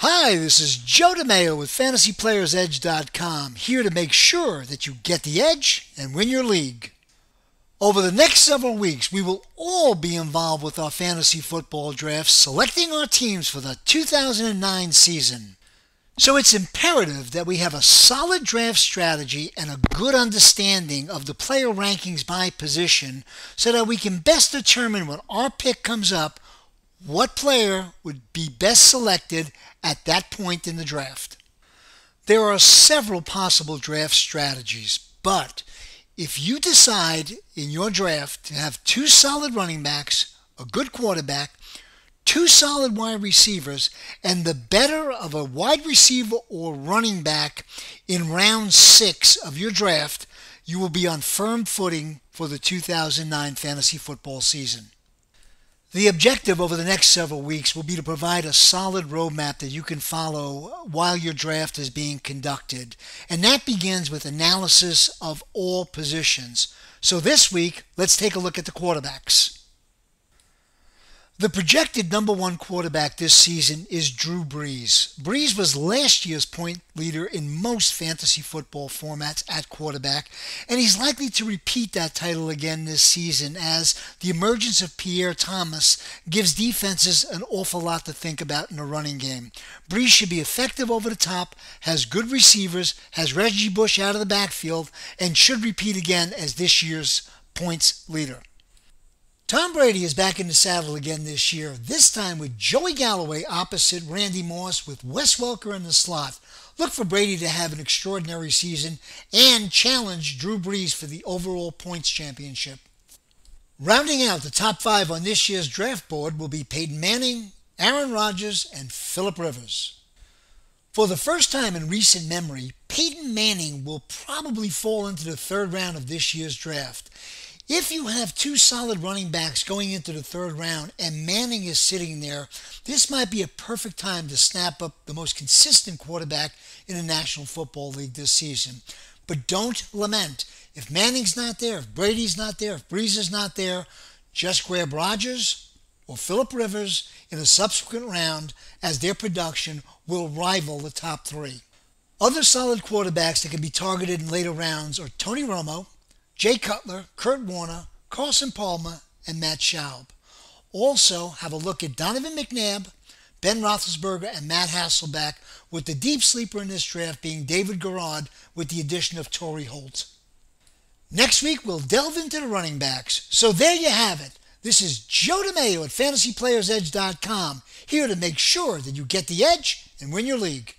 Hi, this is Joe DeMayo with FantasyPlayersEdge.com, here to make sure that you get the edge and win your league. Over the next several weeks, we will all be involved with our fantasy football drafts, selecting our teams for the 2009 season. So it's imperative that we have a solid draft strategy and a good understanding of the player rankings by position so that we can best determine when our pick comes up what player would be best selected at that point in the draft. There are several possible draft strategies, but if you decide in your draft to have two solid running backs, a good quarterback, two solid wide receivers, and the better of a wide receiver or running back in round 6 of your draft, you will be on firm footing for the 2009 fantasy football season. The objective over the next several weeks will be to provide a solid roadmap that you can follow while your draft is being conducted, and that begins with analysis of all positions. So this week, let's take a look at the quarterbacks. The projected number one quarterback this season is Drew Brees. Brees was last year's point leader in most fantasy football formats at quarterback, and he's likely to repeat that title again this season as the emergence of Pierre Thomas gives defenses an awful lot to think about in the running game. Brees should be effective over the top, has good receivers, has Reggie Bush out of the backfield, and should repeat again as this year's points leader. Tom Brady is back in the saddle again this year, this time with Joey Galloway opposite Randy Moss with Wes Welker in the slot. Look for Brady to have an extraordinary season and challenge Drew Brees for the overall points championship. Rounding out the top 5 on this year's draft board will be Peyton Manning, Aaron Rodgers, and Phillip Rivers. For the first time in recent memory, Peyton Manning will probably fall into the third round of this year's draft. If you have two solid running backs going into the third round and Manning is sitting there, this might be a perfect time to snap up the most consistent quarterback in the National Football League this season. But don't lament. If Manning's not there, if Brady's not there, if Brees is not there, just grab Rodgers or Phillip Rivers in a subsequent round as their production will rival the top 3. Other solid quarterbacks that can be targeted in later rounds are Tony Romo, Jay Cutler, Kurt Warner, Carson Palmer, and Matt Schaub. Also, have a look at Donovan McNabb, Ben Roethlisberger, and Matt Hasselbeck, with the deep sleeper in this draft being David Garrard with the addition of Torrey Holt. Next week, we'll delve into the running backs. So there you have it. This is Joe DeMayo at FantasyPlayersEdge.com, here to make sure that you get the edge and win your league.